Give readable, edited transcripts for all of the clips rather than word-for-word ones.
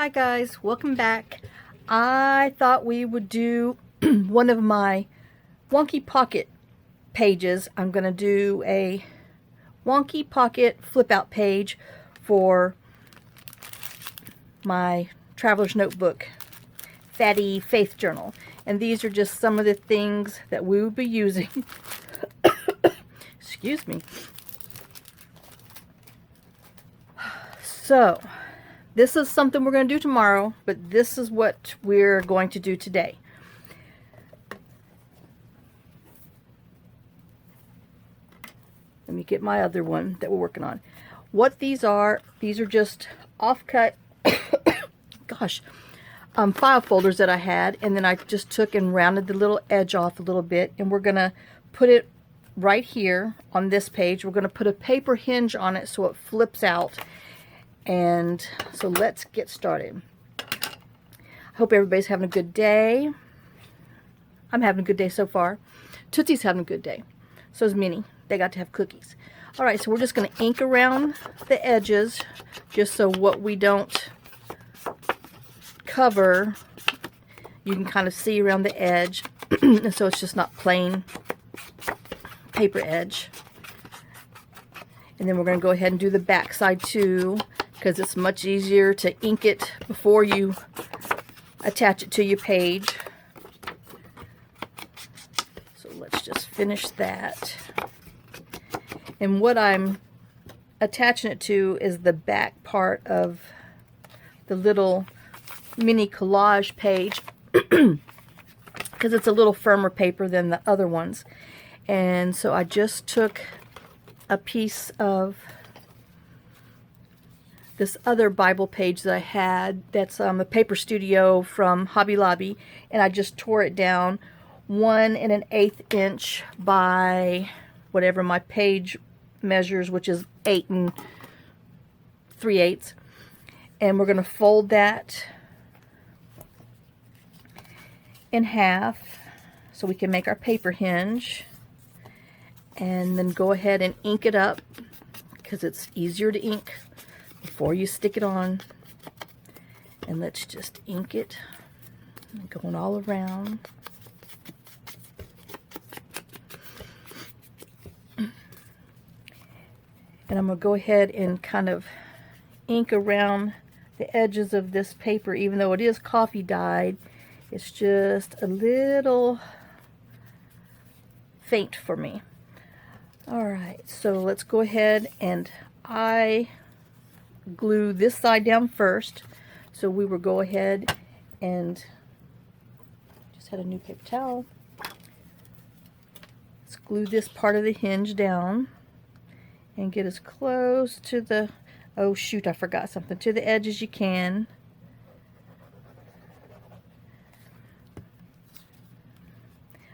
Hi guys, welcome back. I thought we would do one of my Wonky Pocket pages. I'm going to do a Wonky Pocket flip out page for my Traveler's Notebook Fatty Faith Journal. And these are just some of the things that we will be using. Excuse me. So, this is something we're going to do tomorrow, but this is what we're going to do today. Let me get my other one that we're working on. What these are just offcut, file folders that I had, and then I just took and rounded the little edge off a little bit, and we're going to put it right here on this page. We're going to put a paper hinge on it so it flips out. And so let's get started. I hope everybody's having a good day. I'm having a good day so far. Tootsie's having a good day. So is Minnie. They got to have cookies. Alright, so we're just going to ink around the edges just so what we don't cover, you can kind of see around the edge. So it's just not plain paper edge. And then we're going to go ahead and do the back side too, because it's much easier to ink it before you attach it to your page. So let's just finish that. And what I'm attaching it to is the back part of the little mini collage page, because it's a little firmer paper than the other ones. And so I just took a piece of this other Bible page that I had, that's a paper studio from Hobby Lobby, and I just tore it down 1 1/8 inch by whatever my page measures, which is 8 3/8, and we're going to fold that in half so we can make our paper hinge, and then go ahead and ink it up because it's easier to ink before you stick it on. And let's just ink it, going all around. And I'm going to go ahead and kind of ink around the edges of this paper. Even though it is coffee dyed, it's just a little faint for me. Alright, so let's go ahead, and I glue this side down first. So we will go ahead and just had a new paper towel. Let's glue this part of the hinge down and get as close to the, oh shoot, I forgot something, to the edge as you can.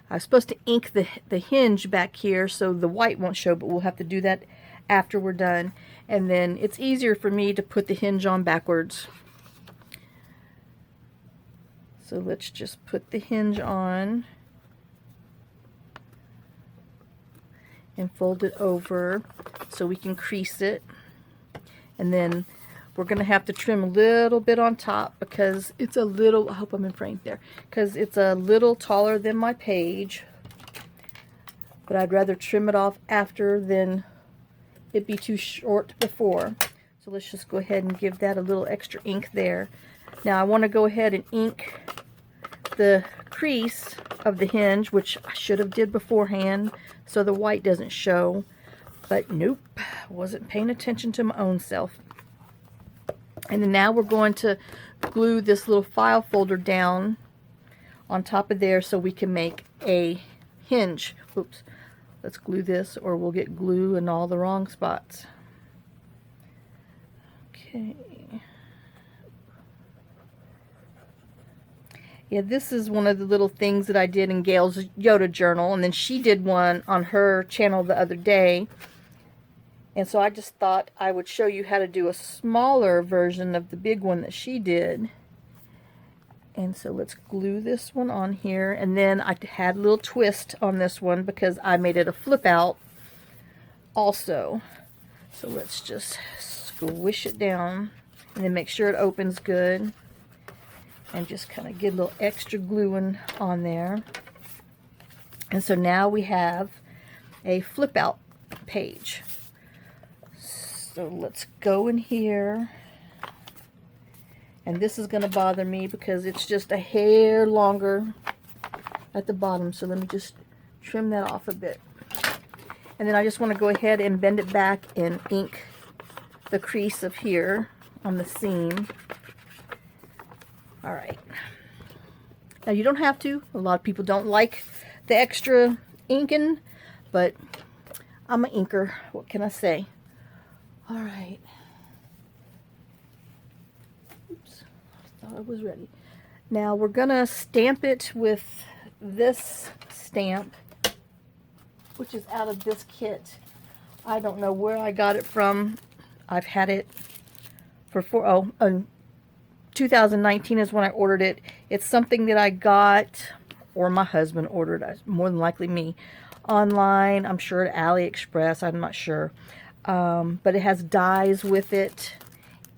I was supposed to ink the hinge back here so the white won't show, but we'll have to do that after we're done. And then it's easier for me to put the hinge on backwards. So let's just put the hinge on and fold it over so we can crease it. And then we're going to have to trim a little bit on top because it's a little, I hope I'm in frame there, because it's a little taller than my page. But I'd rather trim it off after than it be too short before. So let's just go ahead and give that a little extra ink there. Now I want to go ahead and ink the crease of the hinge, which I should have did beforehand so the white doesn't show. But nope, wasn't paying attention to my own self. And then now we're going to glue this little file folder down on top of there so we can make a hinge. Oops. Let's glue this or we'll get glue in all the wrong spots. Okay. Yeah, this is one of the little things that I did in Gail's Yoda journal, and then she did one on her channel the other day. And so I just thought I would show you how to do a smaller version of the big one that she did. And so let's glue this one on here. And then I had a little twist on this one because I made it a flip out also. So let's just squish it down and then make sure it opens good. and just kind of get a little extra gluing on there. And so now we have a flip out page. So let's go in here. And this is going to bother me because it's just a hair longer at the bottom. So let me just trim that off a bit. And then I just want to go ahead and bend it back and ink the crease of here on the seam. All right. Now you don't have to. A lot of people don't like the extra inking, but I'm an inker. What can I say? All right. Oops. I thought I was ready. Now we're gonna stamp it with this stamp, which is out of this kit. I don't know where I got it from. I've had it for 2019 is when I ordered it. It's something that I got, or my husband ordered, more than likely me, online. I'm sure at AliExpress, I'm not sure. But it has dies with it.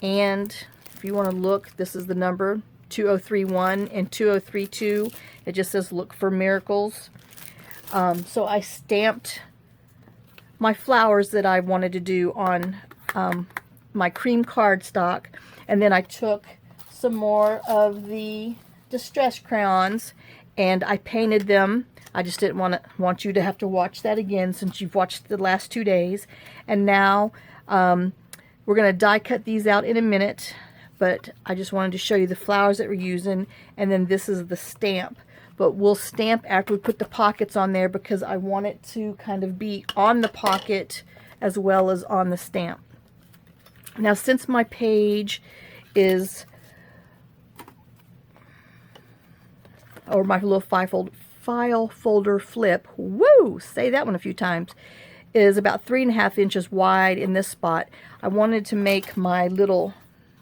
And if you want to look, this is the number, 2031 and 2032. It just says look for miracles. So I stamped my flowers that I wanted to do on my cream cardstock. And then I took some more of the distress crayons and I painted them. I just didn't want you to have to watch that again since you've watched the last 2 days. And now we're going to die cut these out in a minute, but I just wanted to show you the flowers that we're using. And then this is the stamp, but we'll stamp after we put the pockets on there because I want it to kind of be on the pocket as well as on the stamp. Now since my page is, or my little file folder flip, woo, say that one a few times, is about 3.5 inches wide in this spot. I wanted to make my little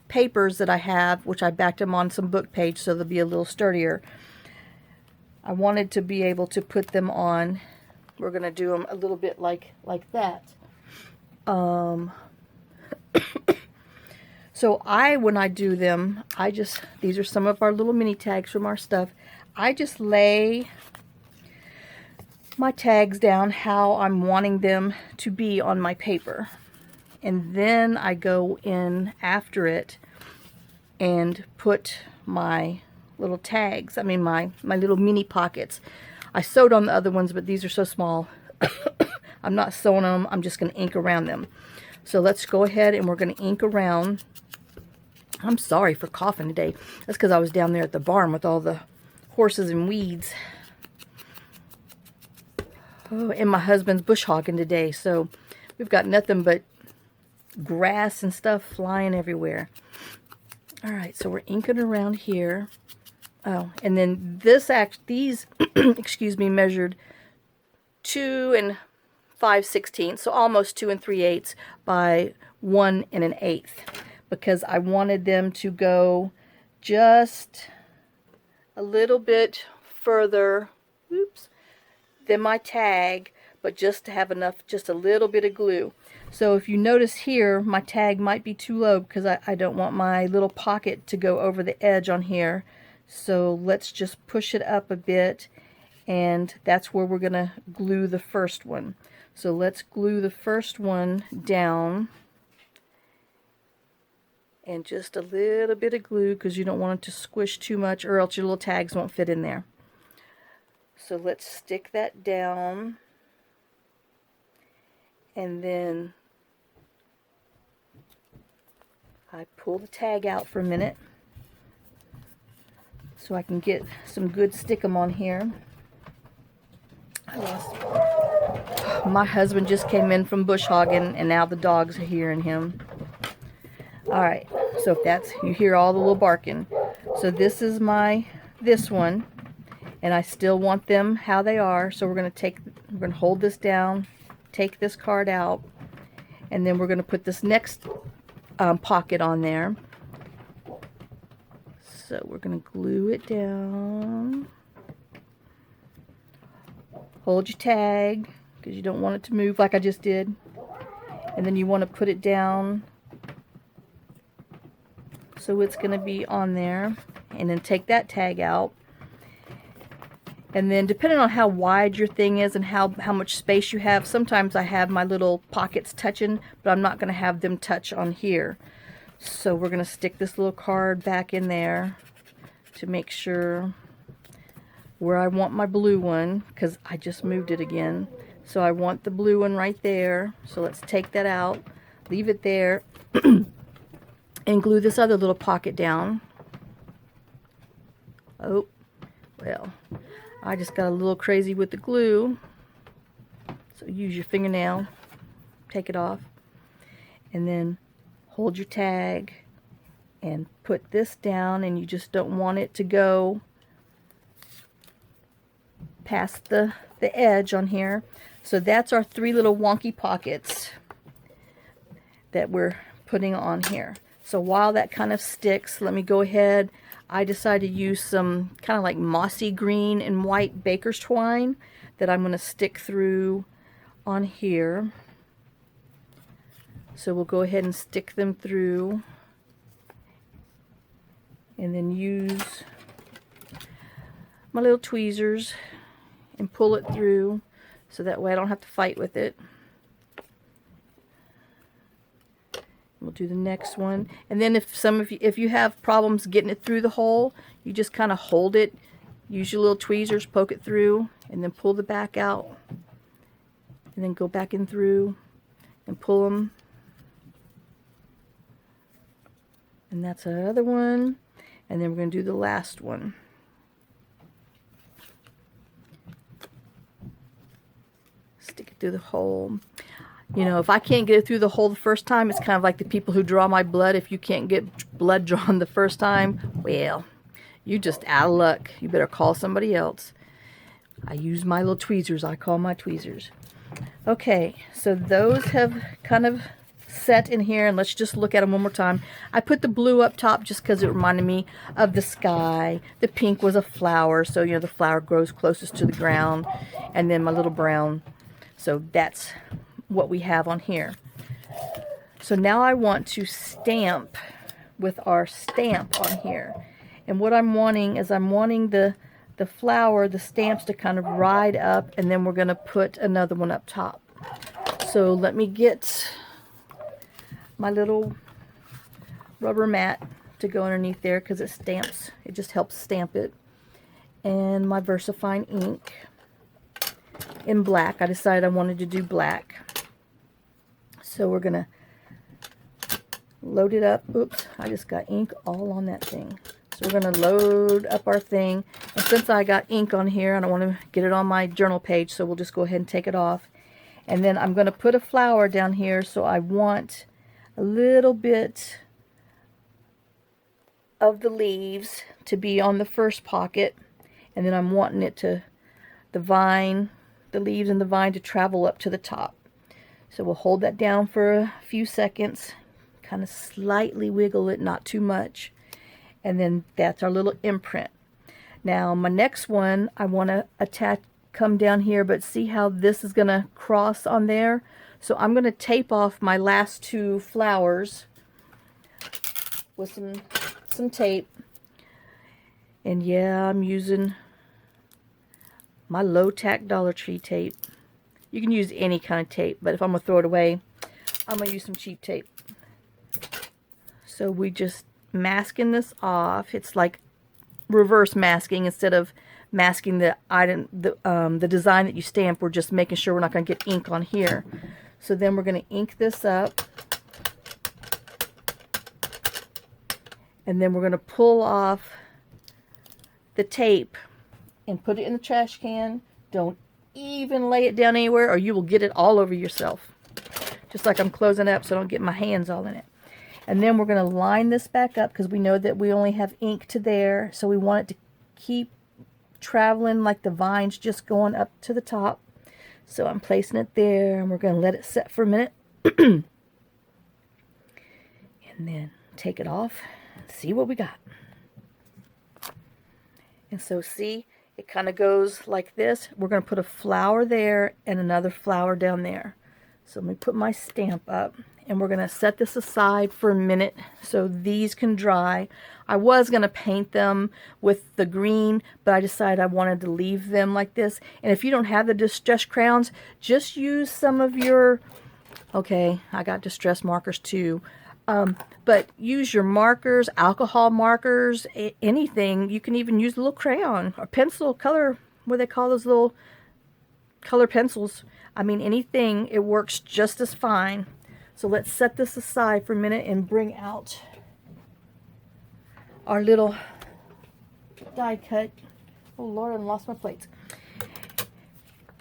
papers that I have, which I backed them on some book page so they'll be a little sturdier. I wanted to be able to put them on. We're going to do them a little bit like that. So when I do them, these are some of our little mini tags from our stuff. I just lay my tags down how I'm wanting them to be on my paper. And then I go in after it and put my little tags, my little mini pockets. I sewed on the other ones, but these are so small. I'm not sewing them, I'm just going to ink around them. So let's go ahead and we're going to ink around. I'm sorry for coughing today. That's because I was down there at the barn with all the horses and weeds. Oh, and my husband's bush hogging today, so we've got nothing but grass and stuff flying everywhere. All right, so we're inking around here. Oh, and then these excuse me, measured 2 5/16, so almost 2 3/8 by 1 1/8, because I wanted them to go just a little bit further, oops, than my tag, but just to have enough, just a little bit of glue. So if you notice here, my tag might be too low because I don't want my little pocket to go over the edge on here. So let's just push it up a bit, and that's where we're going to glue the first one. So let's glue the first one down. And just a little bit of glue because you don't want it to squish too much or else your little tags won't fit in there. So let's stick that down. And then I pull the tag out for a minute so I can get some good stickum on here. My husband just came in from bush hogging and now the dogs are hearing him. Alright, so if that's, you hear all the little barking. So this is this one, and I still want them how they are. So we're going to hold this down, take this card out, and then we're going to put this next pocket on there. So we're going to glue it down. Hold your tag, because you don't want it to move like I just did. And then you want to put it down So it's going to be on there. And then take that tag out. And then depending on how wide your thing is and how much space you have, sometimes I have my little pockets touching, but I'm not going to have them touch on here. So we're going to stick this little card back in there to make sure where I want my blue one, because I just moved it again. So I want the blue one right there. So let's take that out, leave it there, and glue this other little pocket down. Oh, well, I just got a little crazy with the glue. So use your fingernail, take it off, and then hold your tag and put this down, and you just don't want it to go past the edge on here. So that's our 3 little wonky pockets that we're putting on here. So while that kind of sticks, let me go ahead. I decided to use some kind of like mossy green and white baker's twine that I'm going to stick through on here. So we'll go ahead and stick them through, and then use my little tweezers and pull it through so that way I don't have to fight with it. We'll do the next one, and then if you have problems getting it through the hole, you just kind of hold it, use your little tweezers, poke it through, and then pull the back out, and then go back in through and pull them. And that's another one, and then we're going to do the last one. Stick it through the hole. You know, if I can't get it through the hole the first time, it's kind of like the people who draw my blood. If you can't get blood drawn the first time, well, you're just out of luck. You better call somebody else. I use my little tweezers. I call my tweezers. Okay, so those have kind of set in here, and let's just look at them one more time. I put the blue up top just because it reminded me of the sky. The pink was a flower, so you know the flower grows closest to the ground, and then my little brown. So that's what we have on here. So now I want to stamp with our stamp on here, and what I'm wanting is I'm wanting the flower, the stamps to kind of ride up, and then we're going to put another one up top. So let me get my little rubber mat to go underneath there because it stamps, it just helps stamp it, and my VersaFine ink in black. I decided I wanted to do black. So we're going to load it up. Oops, I just got ink all on that thing. So we're going to load up our thing. And since I got ink on here, I don't want to get it on my journal page, so we'll just go ahead and take it off. And then I'm going to put a flower down here, so I want a little bit of the leaves to be on the first pocket. And then I'm wanting it to, the vine, the leaves and the vine to travel up to the top. So we'll hold that down for a few seconds, kind of slightly wiggle it, not too much. And then that's our little imprint. Now my next one, I want to attach, come down here, but see how this is going to cross on there? So I'm going to tape off my last 2 flowers with some tape. And yeah, I'm using my low-tack Dollar Tree tape. You can use any kind of tape, but if I'm going to throw it away, I'm going to use some cheap tape. So we just masking this off. It's like reverse masking. Instead of masking the item, the design that you stamp, we're just making sure we're not going to get ink on here. So then we're going to ink this up. And then we're going to pull off the tape and put it in the trash can. Don't even lay it down anywhere, or you will get it all over yourself. Just like I'm closing up so I don't get my hands all in it. And then we're going to line this back up because we know that we only have ink to there. So we want it to keep traveling like the vines just going up to the top. So I'm placing it there, and we're going to let it set for a minute. And then take it off and see what we got. And so see, it kind of goes like this. We're going to put a flower there and another flower down there. So let me put my stamp up, and we're going to set this aside for a minute so these can dry. I was going to paint them with the green, but I decided I wanted to leave them like this. And if you don't have the distress crayons, just use some of your, okay, I got distress markers too. But use your markers, alcohol markers, anything. You can even use a little crayon or pencil, color, what do they call those little color pencils? I mean, anything, it works just as fine. So let's set this aside for a minute and bring out our little die cut. Oh Lord, I lost my plates.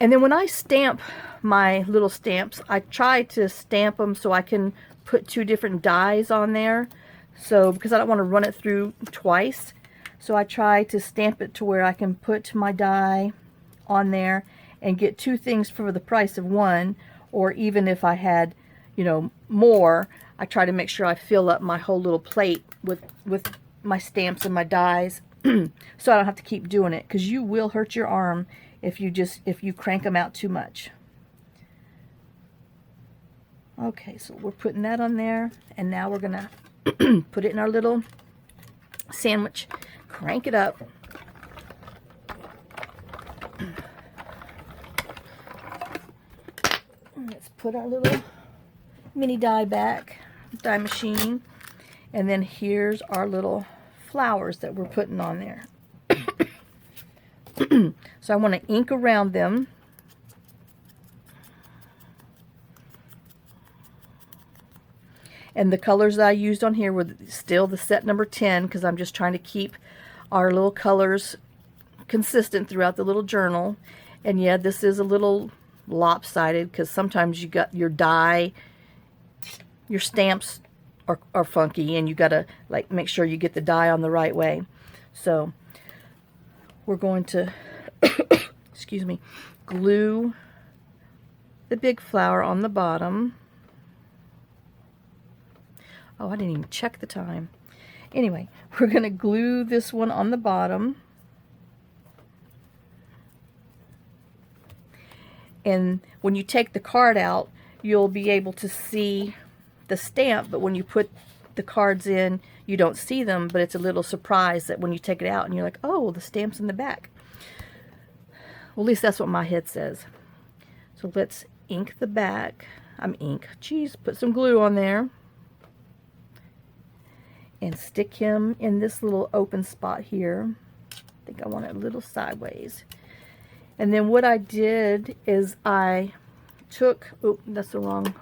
And then when I stamp my little stamps, I try to stamp them so I can put 2 different dies on there. So, because I don't want to run it through twice. So I try to stamp it to where I can put my die on there and get 2 things for the price of 1, or even if I had, you know, more, I try to make sure I fill up my whole little plate with my stamps and my dies, so I don't have to keep doing it, because you will hurt your arm if you crank them out too much. Okay, so we're putting that on there, and now we're gonna put it in our little sandwich, crank it up. Let's put our little mini die machine, and then here's our little flowers that we're putting on there. So I want to ink around them. And the colors that I used on here were still the set number 10, because I'm just trying to keep our little colors consistent throughout the little journal. And yeah, this is a little lopsided, because sometimes you got your die, your stamps are funky, and you gotta like make sure you get the die on the right way. So we're going to excuse me, glue the big flower on the bottom. Oh, I didn't even check the time. Anyway, we're gonna glue this one on the bottom. And when you take the card out, you'll be able to see the stamp, but when you put the cards in, you don't see them, but it's a little surprise that when you take it out and you're like, oh, the stamp's in the back. Well, at least that's what my head says. So let's ink the back. Put some glue on there. And stick him in this little open spot here. I think I want it a little sideways. And then what I did is I took, oh, that's the wrong,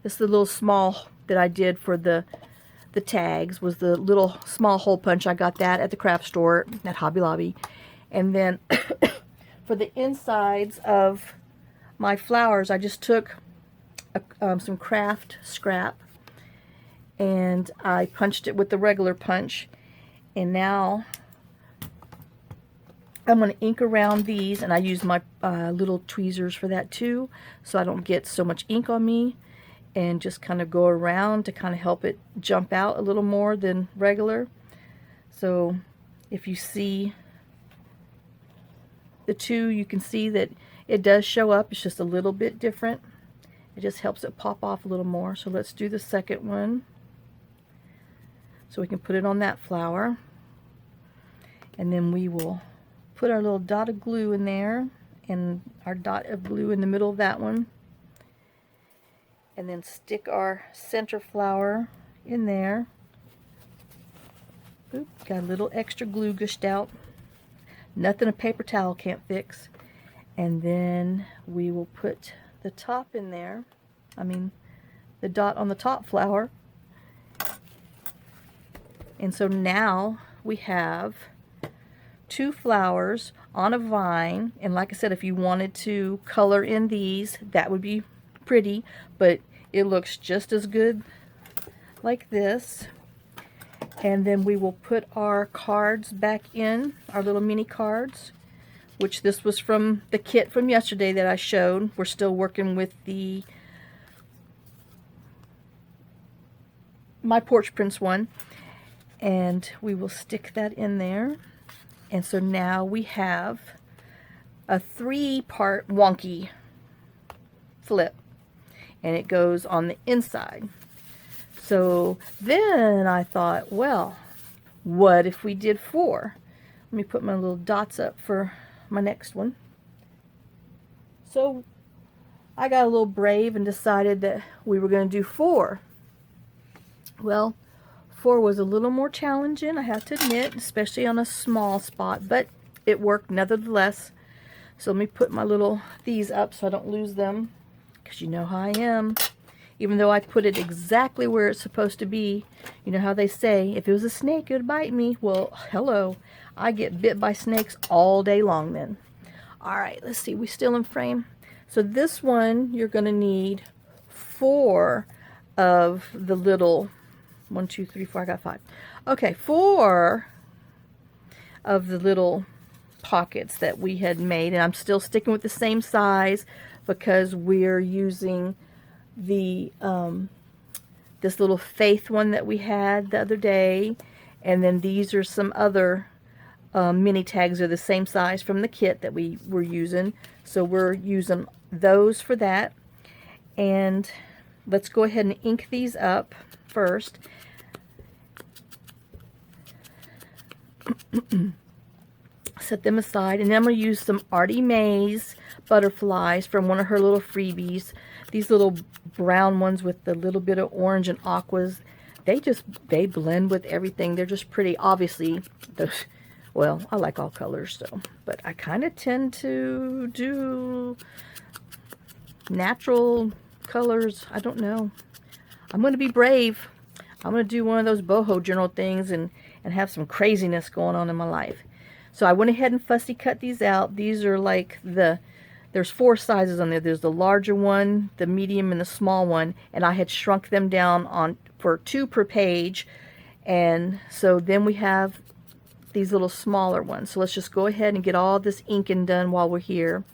this is the little small that I did for the tags, was the little small hole punch. I got that at the craft store at Hobby Lobby. And then for the insides of my flowers, I just took some craft scrap, and I punched it with the regular punch. And now I'm going to ink around these, and I use my little tweezers for that too, so I don't get so much ink on me, and just kind of go around to kind of help it jump out a little more than regular. So if you see the two, you can see that it does show up. It's just a little bit different. It just helps it pop off a little more. So let's do the second one. So we can put it on that flower. And then we will put our little dot of glue in there, and our dot of glue in the middle of that one. And then stick our center flower in there. Oop, got a little extra glue gushed out. Nothing a paper towel can't fix. And then we will put the top in there. The dot on the top flower. And so now we have 2 flowers on a vine. And like I said, if you wanted to color in these, that would be pretty, but it looks just as good like this. And then we will put our cards back in, our little mini cards, which this was from the kit from yesterday that I showed. We're still working with the My Porch Prince one. And we will stick that in there. And so now we have a 3-part Wonky flip. and it goes on the inside. So then I thought, well, what if we did 4? Let me put my little dots up for my next one. So I got a little brave and decided that we were going to do 4. Well, 4 was a little more challenging, I have to admit, especially on a small spot, but it worked nevertheless. So let me put my these up so I don't lose them, because you know how I am. Even though I put it exactly where it's supposed to be, you know how they say, if it was a snake, it would bite me. Well, hello, I get bit by snakes all day long then. All right, let's see, we still in frame? So this one, you're going to need 4 of the little, 1, 2, 3, 4, I got 5. Okay, 4 of the little pockets that we had made, and I'm still sticking with the same size because we're using the this little Faith one that we had the other day, and then these are some other mini tags are the same size from the kit that we were using, so we're using those for that. And let's go ahead and ink these up first. Set them aside, and then I'm going to use some Artie Mae's butterflies from one of her little freebies. These little brown ones with the little bit of orange and aquas, they blend with everything. They're just pretty. Obviously, those, well, I like all colors, so, but I kind of tend to do natural colors. I don't know. I'm going to be brave. I'm going to do one of those boho journal things and have some craziness going on in my life. So I went ahead and fussy cut these out. These are like there's 4 sizes on there. There's the larger one, the medium, and the small one. And I had shrunk them down for 2 per page. And so then we have these little smaller ones. So let's just go ahead and get all this inking done while we're here.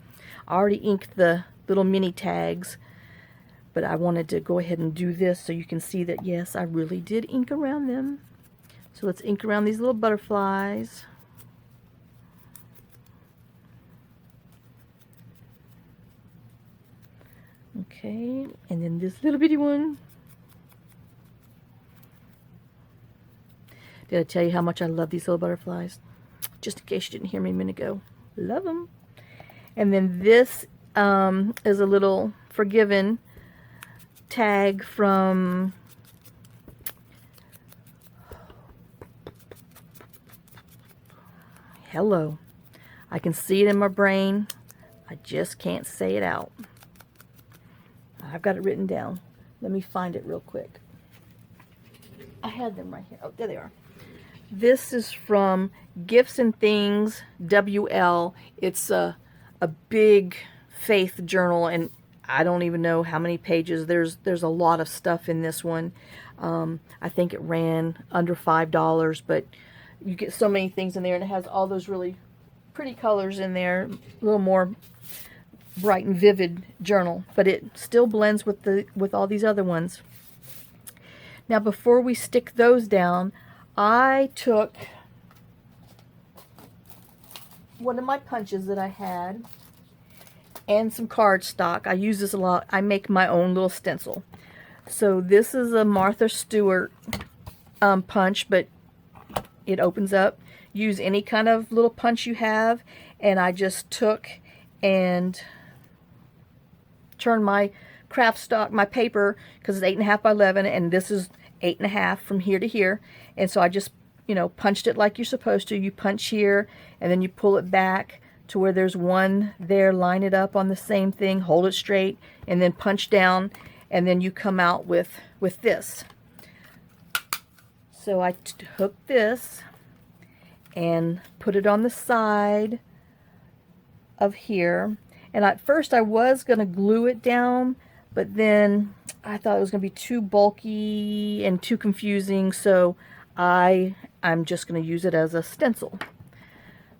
I already inked the little mini tags, but I wanted to go ahead and do this so you can see that, yes, I really did ink around them. So let's ink around these little butterflies. Okay, and then this little bitty one. Did I tell you how much I love these little butterflies? Just in case you didn't hear me a minute ago. Love them. And then this is a little Forgiven tag from Hello. I can see it in my brain. I just can't say it out. I've got it written down. Let me find it real quick. I had them right here. Oh, there they are. This is from Gifts and Things WL. It's a big faith journal, and I don't even know how many pages. There's a lot of stuff in this one. I think it ran under $5, but you get so many things in there, and it has all those really pretty colors in there. A little more bright and vivid journal, but it still blends with all these other ones. Now, before we stick those down, I took one of my punches that I had and some cardstock. I use this a lot. I make my own little stencil. So this is a Martha Stewart punch, but it opens up. Use any kind of little punch you have, and I just took and turned my craft stock, my paper, because it's 8.5 by 11, and this is 8.5 from here to here. And so I just, punched it like you're supposed to. You punch here, and then you pull it back to where there's one there. Line it up on the same thing, hold it straight, and then punch down, and then you come out with this. So I took this and put it on the side of here. And at first I was going to glue it down, but then I thought it was going to be too bulky and too confusing, so I'm just going to use it as a stencil.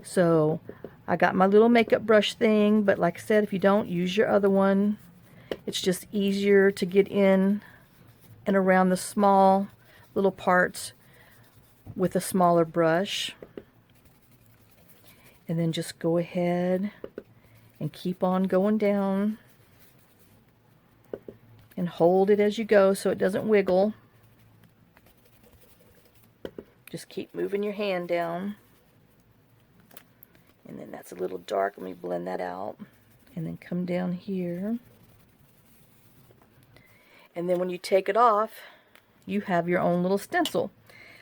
So I got my little makeup brush thing, but like I said, if you don't, use your other one. It's just easier to get in and around the small little parts with a smaller brush. And then just go ahead and keep on going down and hold it as you go so it doesn't wiggle. Just keep moving your hand down. And then that's a little dark. Let me blend that out. And then come down here. And then when you take it off, you have your own little stencil.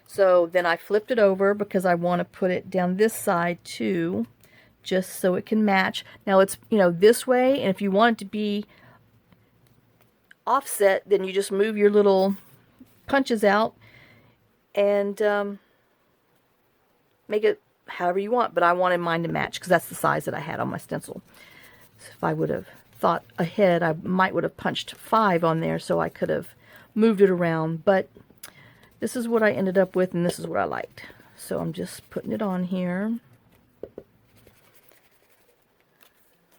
So then I flipped it over because I want to put it down this side too, just so it can match. Now it's, you know, this way, and if you want it to be offset, then you just move your little punches out and make it however you want. But I wanted mine to match because that's the size that I had on my stencil. So if I would have thought ahead, I would have punched 5 on there so I could have moved it around. But this is what I ended up with, and this is what I liked. So I'm just putting it on here,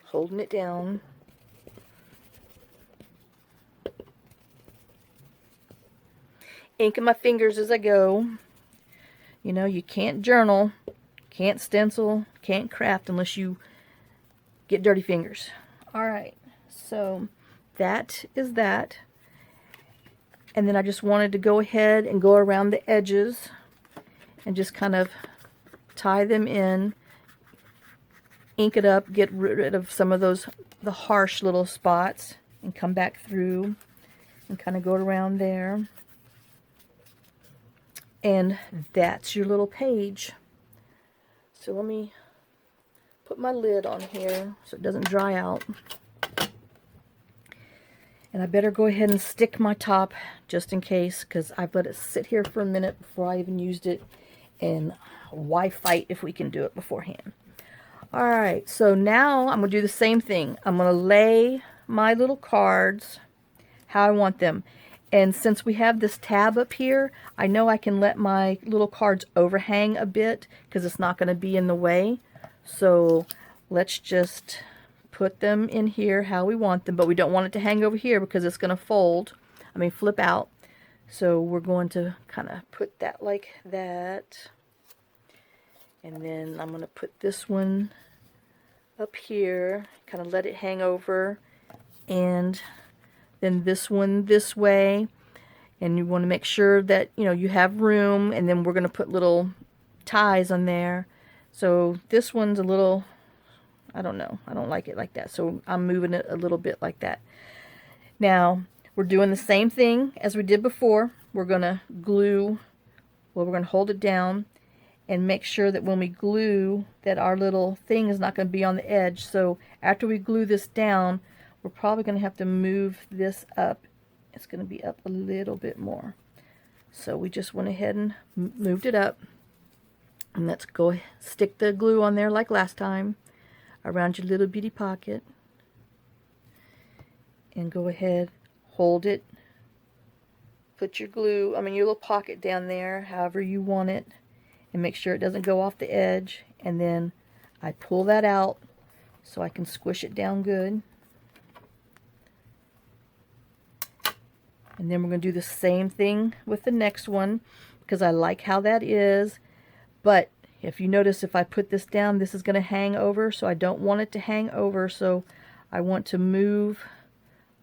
holding it down. Inking my fingers as I go. You know, you can't journal, can't stencil, can't craft unless you get dirty fingers. Alright, so that is that. And then I just wanted to go ahead and go around the edges and just kind of tie them in, ink it up, get rid of some of those, the harsh little spots, and come back through and kind of go around there. And that's your little page. So let me put my lid on here so it doesn't dry out. And I better go ahead and stick my top just in case, because I've let it sit here for a minute before I even used it. And why fight if we can do it beforehand? Alright, so now I'm going to do the same thing. I'm going to lay my little cards how I want them. And since we have this tab up here, I know I can let my little cards overhang a bit because it's not going to be in the way. So let's just put them in here how we want them, but we don't want it to hang over here because it's going to flip out. So we're going to kind of put that like that. And then I'm going to put this one up here, kind of let it hang over. And then this one this way, and you want to make sure that, you know, you have room. And then we're going to put little ties on there. So this one's a little, I don't know, I don't like it like that, so I'm moving it a little bit like that. Now we're doing the same thing as we did before. We're going to glue, well, we're going to hold it down and make sure that when we glue that our little thing is not going to be on the edge. So after we glue this down, we're probably going to have to move this up. It's going to be up a little bit more. So we just went ahead and moved it up. And let's go stick the glue on there like last time around your little bitty pocket. And go ahead, hold it. Put your glue, your little pocket down there, however you want it. And make sure it doesn't go off the edge. And then I pull that out so I can squish it down good. And then we're going to do the same thing with the next one because I like how that is. But if you notice, if I put this down, this is going to hang over. So I don't want it to hang over. So I want to move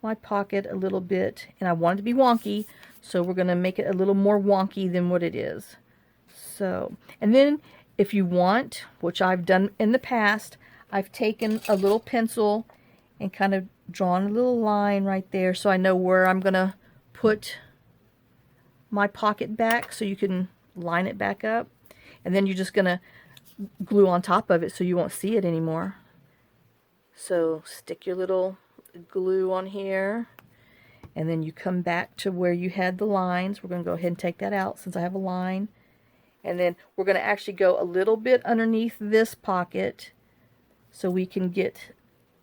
my pocket a little bit. And I want it to be wonky. So we're going to make it a little more wonky than what it is. So, and then if you want, which I've done in the past, I've taken a little pencil and kind of drawn a little line right there. So I know where I'm going to put my pocket back, so you can line it back up, and then you're just gonna glue on top of it so you won't see it anymore. So stick your little glue on here, and then you come back to where you had the lines. We're gonna go ahead and take that out since I have a line, and then we're gonna actually go a little bit underneath this pocket so we can get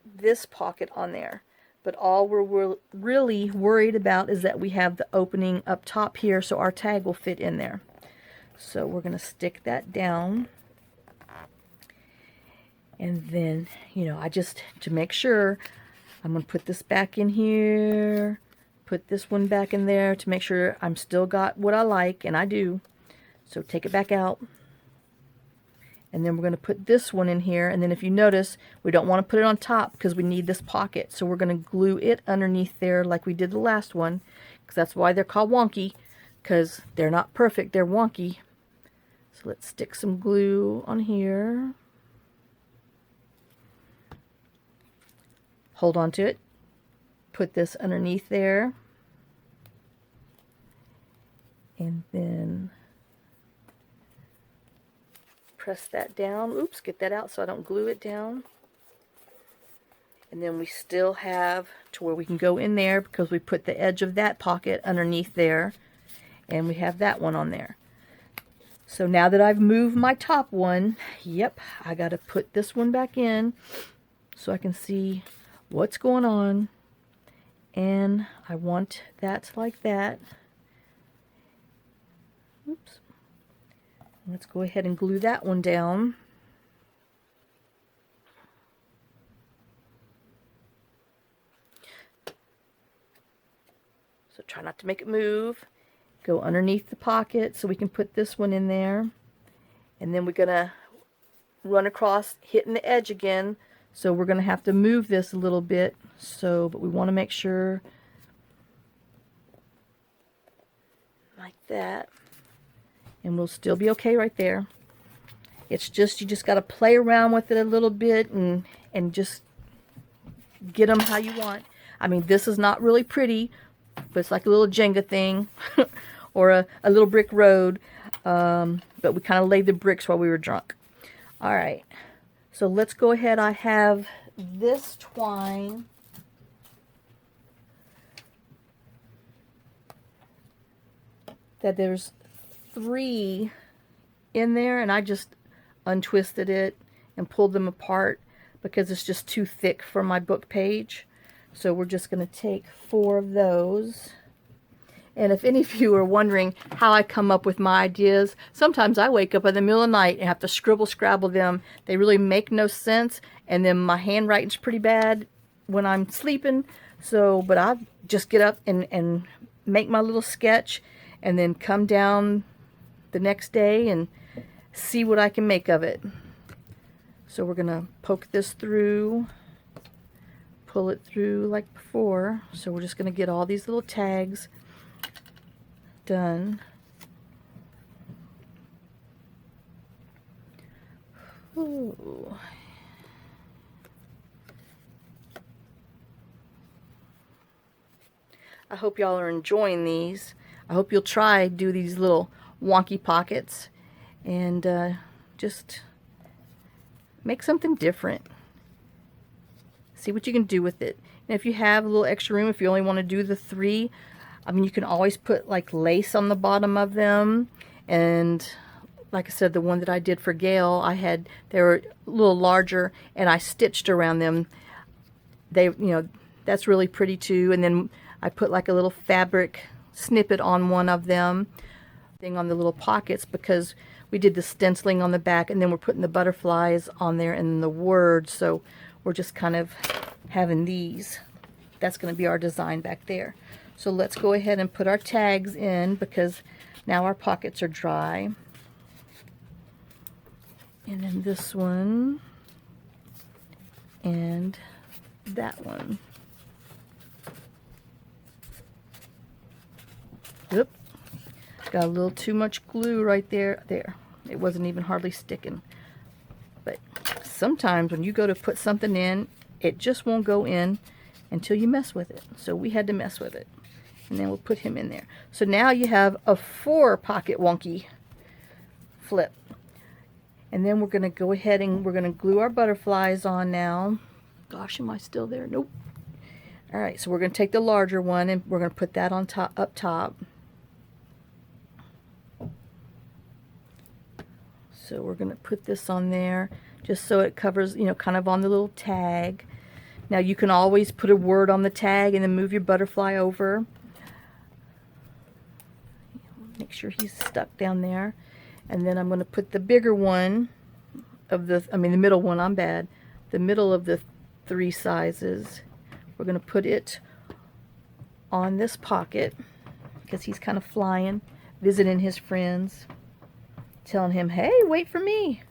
this pocket on there. But all we're really worried about is that we have the opening up top here so our tag will fit in there. So we're going to stick that down. And then, you know, to make sure, I'm going to put this back in here, put this one back in there to make sure I'm still got what I like, and I do. So take it back out. And then we're going to put this one in here. And then if you notice, we don't want to put it on top because we need this pocket. So we're going to glue it underneath there like we did the last one. Because that's why they're called wonky. Because they're not perfect, they're wonky. So let's stick some glue on here. Hold on to it. Put this underneath there. And then press that down. Oops, get that out so I don't glue it down. And then we still have to where we can go in there because we put the edge of that pocket underneath there. And we have that one on there. So now that I've moved my top one, yep, I got to put this one back in so I can see what's going on. And I want that like that. Oops. Let's go ahead and glue that one down. So try not to make it move. Go underneath the pocket so we can put this one in there. And then we're going to run across, hitting the edge again. So we're going to have to move this a little bit. But we want to make sure like that. And we'll still be okay right there. It's just, you just got to play around with it a little bit and just get them how you want. I mean, this is not really pretty, but it's like a little Jenga thing or a little brick road. But we kind of laid the bricks while we were drunk. All right. So let's go ahead. I have this twine. That there's 3 in there, and I just untwisted it and pulled them apart because it's just too thick for my book page. So we're just going to take 4 of those. And if any of you are wondering how I come up with my ideas, sometimes I wake up in the middle of the night and have to scrabble them. They really make no sense, and then my handwriting's pretty bad when I'm sleeping. But I just get up and make my little sketch and then come down the next day and see what I can make of it. So we're going to poke this through, pull it through like before. So we're just going to get all these little tags done. Ooh. I hope y'all are enjoying these. I hope you'll do these little wonky pockets and just make something different. See what you can do with it. And if you have a little extra room, if you only want to do the 3, I mean, you can always put like lace on the bottom of them. And like I said, the one that I did for Gail, they were a little larger and I stitched around them. That's really pretty too. And then I put like a little fabric snippet on one of them, thing on the little pockets, because we did the stenciling on the back and then we're putting the butterflies on there and the words. So we're just kind of having these. That's going to be our design back there. So let's go ahead and put our tags in because now our pockets are dry. And then this one and that one. Oop. Got a little too much glue right there. There. It wasn't even hardly sticking. But sometimes when you go to put something in, it just won't go in until you mess with it. So we had to mess with it. And then we'll put him in there. So now you have a 4 pocket wonky flip. And then we're going to go ahead and we're going to glue our butterflies on now. Gosh, am I still there? Nope. All right, so we're going to take the larger one and we're going to put that on top, up top. So we're going to put this on there just so it covers, kind of on the little tag. Now you can always put a word on the tag and then move your butterfly over. Make sure he's stuck down there. And then I'm going to put the bigger one of the middle one, I'm bad. The middle of the 3 sizes. We're going to put it on this pocket because he's kind of flying, visiting his friends, telling him, hey, wait for me.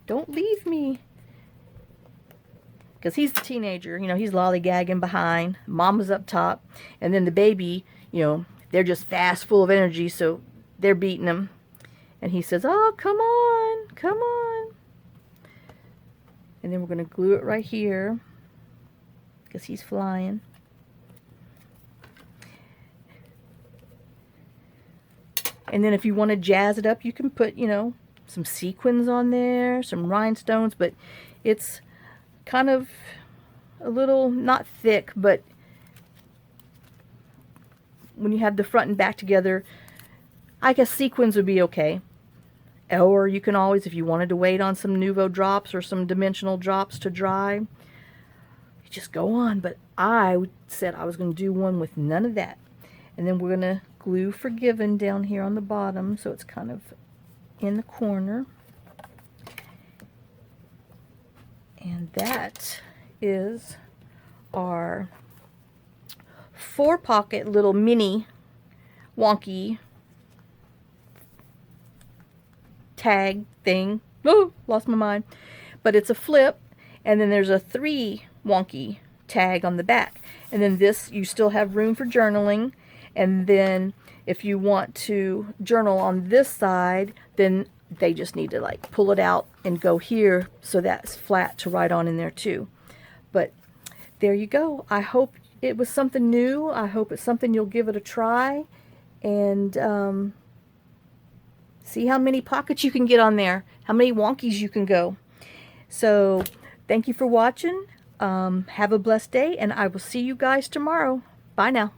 Don't leave me. Because he's the teenager, you know, he's lollygagging behind. Mama's up top. And then the baby, you know, they're just fast, full of energy, so they're beating him. And he says, oh, come on, come on. And then we're going to glue it right here because he's flying. And then if you want to jazz it up, you can put, you know, some sequins on there, some rhinestones, but it's kind of a little, not thick, but when you have the front and back together, I guess sequins would be okay. Or you can always, if you wanted to wait on some Nuvo drops or some dimensional drops to dry, you just go on. But I said I was going to do one with none of that. And then we're going to glue Forgiven down here on the bottom, so it's kind of in the corner. And that is our 4-pocket little mini wonky tag thing. Oh, lost my mind. But it's a flip, and then there's a 3 wonky tag on the back. And then this, you still have room for journaling. And then if you want to journal on this side, then they just need to like pull it out and go here so that's flat to write on in there too. But there you go. I hope it was something new. I hope it's something you'll give it a try and see how many pockets you can get on there, how many wonkies you can go. So thank you for watching. Have a blessed day, and I will see you guys tomorrow. Bye now.